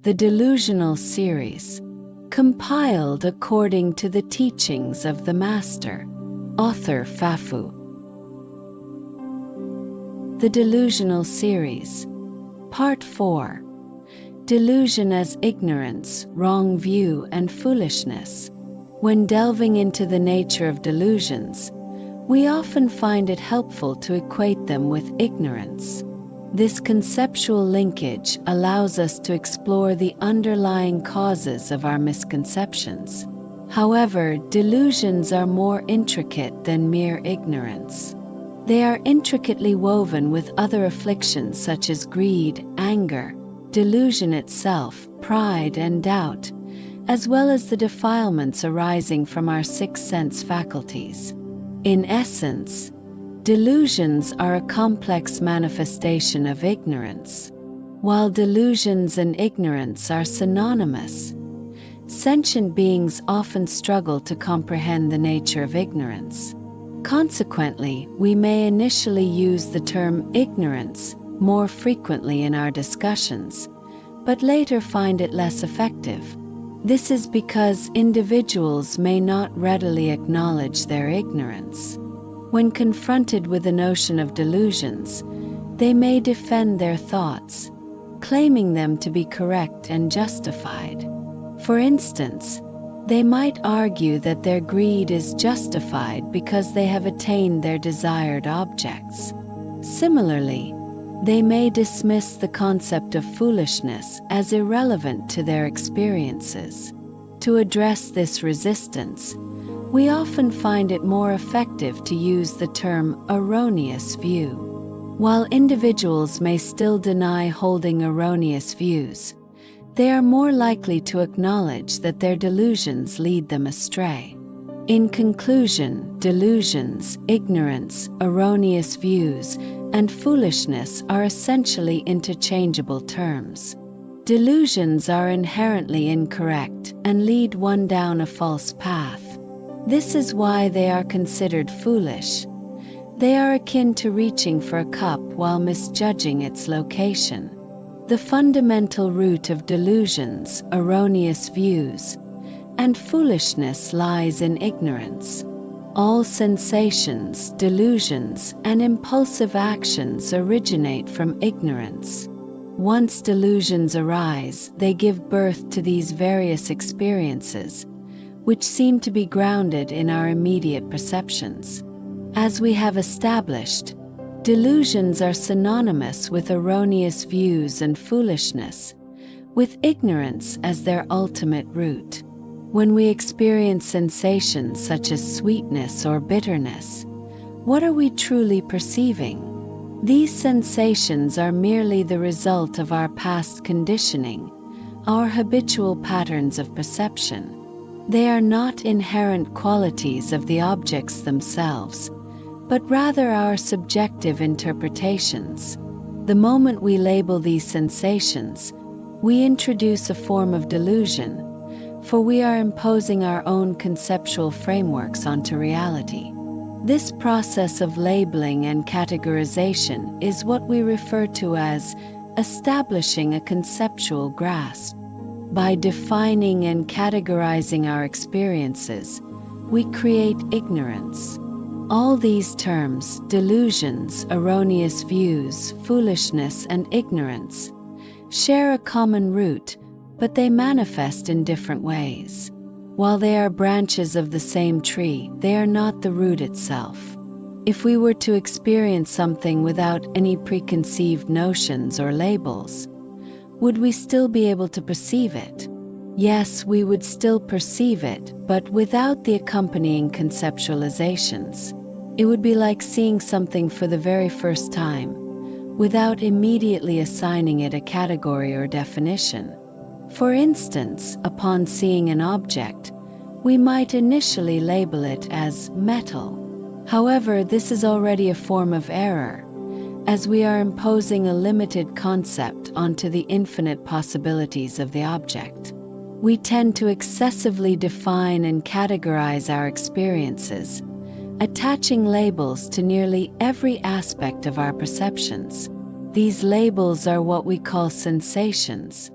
the Delusional Series, compiled according to the teachings of the Master, author Fafu. The Delusional Series, Part 4. Delusion as ignorance, wrong view, and foolishness. When delving into the nature of delusions, we often find it helpful to equate them with ignorance. This conceptual linkage allows us to explore the underlying causes of our misconceptions. However, delusions are more intricate than mere ignorance. They are intricately woven with other afflictions such as greed, anger, delusion itself, pride, and doubt, as well as the defilements arising from our sixth sense faculties. In essence, delusions are a complex manifestation of ignorance. While delusions and ignorance are synonymous, sentient beings often struggle to comprehend the nature of ignorance. Consequently, we may initially use the term ignorance more frequently in our discussions, but later find it less effective. This is because individuals may not readily acknowledge their ignorance. When confronted with the notion of delusions, they may defend their thoughts, claiming them to be correct and justified. For instance, they might argue that their greed is justified because they have attained their desired objects. Similarly, they may dismiss the concept of foolishness as irrelevant to their experiences. To address this resistance, we often find it more effective to use the term erroneous view. While individuals may still deny holding erroneous views, they are more likely to acknowledge that their delusions lead them astray. In conclusion, delusions, ignorance, erroneous views, and foolishness are essentially interchangeable terms. Delusions are inherently incorrect and lead one down a false path. This is why they are considered foolish. They are akin to reaching for a cup while misjudging its location. The fundamental root of delusions, erroneous views, and foolishness lies in ignorance. All sensations, delusions, and impulsive actions originate from ignorance. Once delusions arise, they give birth to these various experiences, which seem to be grounded in our immediate perceptions. As we have established, delusions are synonymous with erroneous views and foolishness, with ignorance as their ultimate root. When we experience sensations such as sweetness or bitterness, what are we truly perceiving? These sensations are merely the result of our past conditioning, our habitual patterns of perception. They are not inherent qualities of the objects themselves, but rather our subjective interpretations. The moment we label these sensations, we introduce a form of delusion, for we are imposing our own conceptual frameworks onto reality. This process of labeling and categorization is what we refer to as establishing a conceptual grasp. By defining and categorizing our experiences, we create ignorance. All these terms, delusions, erroneous views, foolishness, and ignorance, share a common root, but they manifest in different ways. While they are branches of the same tree, they are not the root itself. If we were to experience something without any preconceived notions or labels, would we still be able to perceive it? Yes, we would still perceive it, but without the accompanying conceptualizations. It would be like seeing something for the very first time, without immediately assigning it a category or definition. For instance, upon seeing an object, we might initially label it as metal. However, this is already a form of error, as we are imposing a limited concept onto the infinite possibilities of the object. We tend to excessively define and categorize our experiences, attaching labels to nearly every aspect of our perceptions. These labels are what we call sensations,